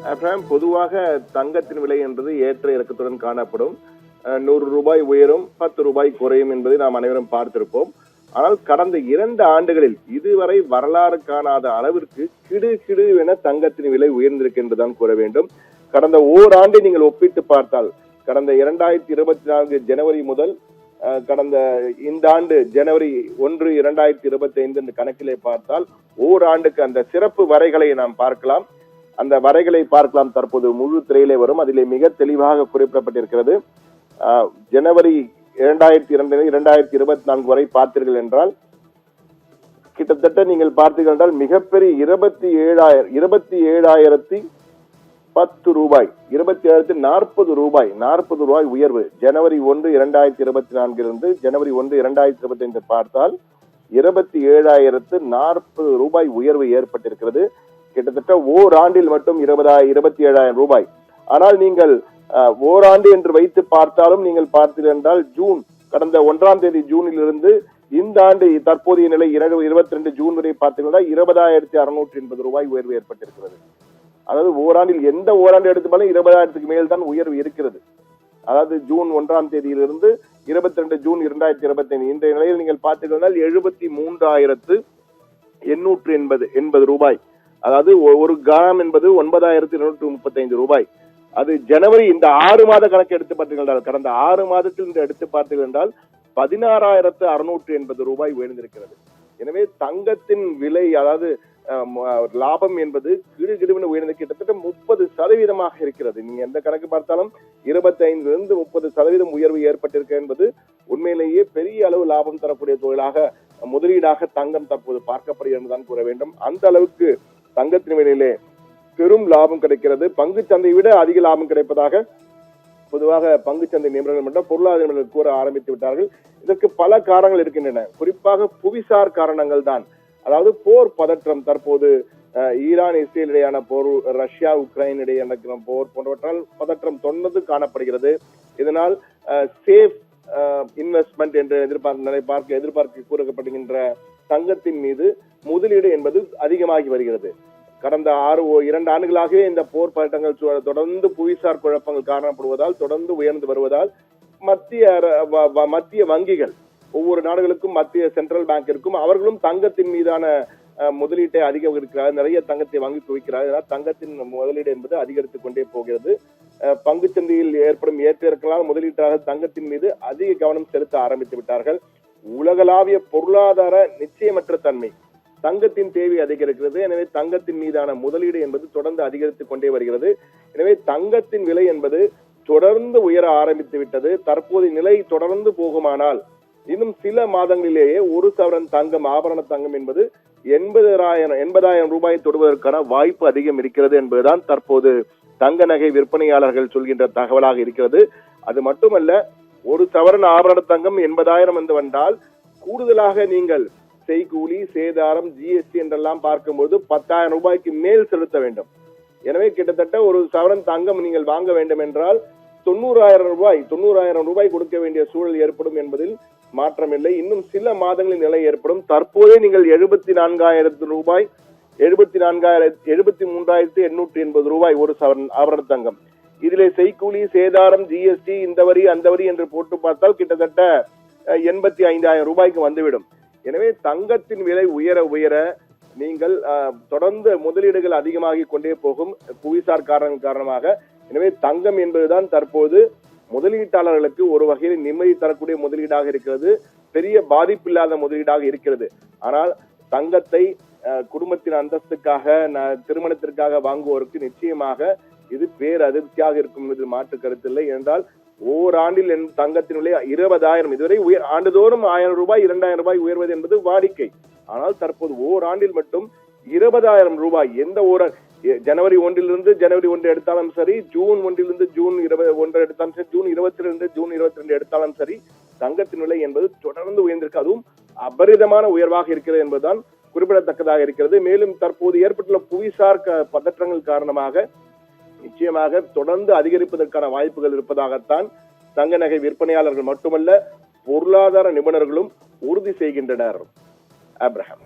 அப்புறம் பொதுவாக தங்கத்தின் விலை என்பது ஏற்ற இறக்கத்துடன் காணப்படும். 100 ரூபாய் உயரும், 10 ரூபாய் குறையும் என்பதை நாம் அனைவரும் பார்த்திருப்போம். ஆனால் கடந்த 2 ஆண்டுகளில் இதுவரை வரலாறு காணாத அளவிற்கு கிடு என தங்கத்தின் விலை உயர்ந்திருக்கின்றதான் கூற வேண்டும். கடந்த ஓராண்டை நீங்கள் ஒப்பிட்டு பார்த்தால், கடந்த 2024 ஜனவரி முதல் கடந்த இந்த ஆண்டு ஜனவரி 1, 2025 என்ற கணக்கிலே பார்த்தால் ஓராண்டுக்கு அந்த சிறப்பு வரைகளை நாம் பார்க்கலாம். அந்த வரைகளை பார்க்கலாம். தற்போது முழு திரையிலே வரும். அதிலே மிக தெளிவாக குறிப்பிடப்பட்டிருக்கிறது. ஜனவரி 2024 வரை பார்த்தீர்கள் என்றால் கிட்டத்தட்ட நீங்கள் பார்த்தீர்கள் என்றால் மிகப்பெரிய 27,010 ரூபாய், 27,040 ரூபாய், 40 ரூபாய் உயர்வு. ஜனவரி 1, 2024 இருந்து ஜனவரி 1, 2025 பார்த்தால் 27,040 ரூபாய் உயர்வு ஏற்பட்டிருக்கிறது. கிட்டத்தட்ட ஓராண்டில் மட்டும் 27,000 ரூபாய். ஆனால் நீங்கள் ஓராண்டு என்று வைத்து பார்த்தாலும் நீங்கள் பார்த்தீர்கள் என்றால் ஜூன், கடந்த 1ஆம் தேதி ஜூனில் இருந்து இந்த ஆண்டு தற்போதைய நிலை 22 ஜூன் வரை பார்த்தீங்கன்னா 20,680 ரூபாய் உயர்வு ஏற்பட்டிருக்கிறது. அதாவது ஓராண்டில் எந்த ஓராண்டு எடுத்தாலும் 20,000க்கு மேல் தான் உயர்வு இருக்கிறது. அதாவது ஜூன் 1ஆம் தேதியிலிருந்து 22 ஜூன் 2025 இந்த நிலையில் நீங்கள் பார்த்தீங்கன்னா 73,880 ரூபாய். அதாவது ஒரு கிராம் என்பது 9,235 ரூபாய். அது ஜனவரி இந்த 6 மாத கணக்கு எடுத்து பார்த்தீர்கள், கடந்த 6 மாதத்தில் இந்த எடுத்து பார்த்தீர்கள் என்றால் 16,680 ரூபாய் உயர்ந்திருக்கிறது. எனவே தங்கத்தின் விலை, அதாவது லாபம் என்பது கிடுகிடுன்னு உயர்ந்து கிட்டத்தட்ட 30% இருக்கிறது. நீங்க எந்த கணக்கு பார்த்தாலும் 25 to 30% உயர்வு ஏற்பட்டிருக்கு என்பது உண்மையிலேயே பெரிய அளவு லாபம் தரக்கூடிய தொழிலாக, முதலீடாக தங்கம் தற்போது பார்க்கப்படுகிறது தான் கூற வேண்டும். அந்த அளவுக்கு தங்கத்தின் விலையிலே பெரும் லாபம் கிடைக்கிறது. பங்கு சந்தையை விட அதிக லாபம் கிடைப்பதாக பொதுவாக பங்கு சந்தை நிபுணர்கள் மற்றும் பொருளாதார நிபுணர்கள் கூற ஆரம்பித்து விட்டார்கள். இதற்கு பல காரணங்கள் இருக்கின்றன. குறிப்பாக புவிசார் காரணங்கள் தான். அதாவது போர் பதற்றம், தற்போது ஈரான் இஸ்ரேல் இடையான போர், ரஷ்யா உக்ரைன் இடையே நடக்கிற போர் போன்றவற்றால் பதற்றம் தொடர்ந்து காணப்படுகிறது. இதனால் சேஃப் இன்வெஸ்ட்மெண்ட் என்று எதிர்பார்க்க கூறப்படுகின்ற தங்கத்தின் மீது முதலீடு என்பது அதிகமாகி வருகிறது. கடந்த 2 ஆண்டுகளாகவே இந்த போர் பதட்டங்கள் தொடர்ந்து புவிசார் குழப்பங்கள் காணப்படுவதால் தொடர்ந்து உயர்ந்து வருவதால் மத்திய வங்கிகள், ஒவ்வொரு நாடுகளுக்கும் மத்திய சென்ட்ரல் பேங்க் இருக்கும், அவர்களும் தங்கத்தின் மீதான முதலீட்டை அதிகம் இருக்கிறார். நிறைய தங்கத்தை வாங்கி குவிக்கிறார். இதனால் தங்கத்தின் முதலீடு என்பது அதிகரித்துக் கொண்டே போகிறது. பங்கு சந்தையில் ஏற்படும் ஏற்ற இறக்கங்களால் முதலீட்டாக தங்கத்தின் மீது அதிக கவனம் செலுத்த ஆரம்பித்து விட்டார்கள். உலகளாவிய பொருளாதார நிச்சயமற்ற தன்மை, தங்கத்தின் தேவை அதிகரிக்கிறது. எனவே தங்கத்தின் மீதான முதலீடு என்பது தொடர்ந்து அதிகரித்துக் கொண்டே வருகிறது. எனவே தங்கத்தின் விலை என்பது தொடர்ந்து உயர ஆரம்பித்து விட்டது. தற்போதைய நிலை தொடர்ந்து போகுமானால் இன்னும் சில மாதங்களிலேயே 1 சவரன் தங்கம், ஆபரண தங்கம் என்பது 80,000 ரூபாய் தொடுவதற்கான வாய்ப்பு அதிகம் இருக்கிறது என்பதுதான் தற்போது தங்க நகை விற்பனையாளர்கள் சொல்கின்ற தகவலாக இருக்கிறது. அது மட்டுமல்ல, 1 சவரன் ஆபரண தங்கம் 80,000 என்று வந்தால் கூடுதலாக நீங்கள் செய்கூலி, சேதாரம், ஜிஎஸ்டி என்றெல்லாம் பார்க்கும்போது 10,000 ரூபாய்க்கு மேல் செலுத்த வேண்டும். எனவே கிட்டத்தட்ட 1 சவரன் தங்கம் நீங்கள் வாங்க வேண்டும் என்றால் 90,000 ரூபாய் கொடுக்க வேண்டிய சூழல் ஏற்படும் என்பதில் மாற்றமில்லை. இன்னும் சில மாதங்களில் நிலை ஏற்படும். தற்போதே நீங்கள் 74,000 ரூபாய், 73,880 ரூபாய் 1 சவரன் ஆபரண தங்கம். இதிலே செய்கூலி, சேதாரம், ஜிஎஸ்டி, இந்த வரி அந்த வரி என்று போட்டு பார்த்தால் கிட்டத்தட்ட 85,000 ரூபாய்க்கு வந்துவிடும். எனவே தங்கத்தின் விலை உயர உயர நீங்கள் தொடர்ந்து முதலீடுகள் அதிகமாகி கொண்டே போகும் புவிசார் காரணங்கள் காரணமாக. எனவே தங்கம் என்பதுதான் தற்போது முதலீட்டாளர்களுக்கு ஒரு வகையில் நிம்மதி தரக்கூடிய முதலீடாக இருக்கிறது. பெரிய பாதிப்பு இல்லாத முதலீடாக இருக்கிறது. ஆனால் தங்கத்தை குடும்பத்தின் அந்தஸ்துக்காக, திருமணத்திற்காக வாங்குவோருக்கு நிச்சயமாக இது பேரதிர்ச்சியாக இருக்கும் என்பதில் மாற்று கருத்தில்லை. என்றால் ஓராண்டில் தங்கத்தின் விலை 20,000, இதுவரை ஆண்டுதோறும் 1,000 ரூபாய் 2,000 ரூபாய் உயர்வது என்பது வாடிக்கை. ஆனால் தற்போது ஓராண்டில் மட்டும் 20,000 ரூபாய். எந்த ஜனவரி 1 ஜனவரி 1 எடுத்தாலும் சரி, ஜூன் 1 ஜூன் 1 எடுத்தாலும் சரி, ஜூன் 22 ஜூன் 22 எடுத்தாலும் சரி, தங்கத்தின் விலை என்பது தொடர்ந்து உயர்ந்திருக்கு. அதுவும் அபரிதமான உயர்வாக இருக்கிறது என்பதுதான் குறிப்பிடத்தக்கதாக இருக்கிறது. மேலும் தற்போது ஏற்பட்டுள்ள புவிசார் பதற்றங்கள் காரணமாக நிச்சயமாக தொடர்ந்து அதிகரிப்பதற்கான வாய்ப்புகள் இருப்பதாகத்தான் தங்க நகை விற்பனையாளர்கள் மட்டுமல்ல பொருளாதார நிபுணர்களும் உறுதி செய்கின்றனர். அப்ரஹாம்.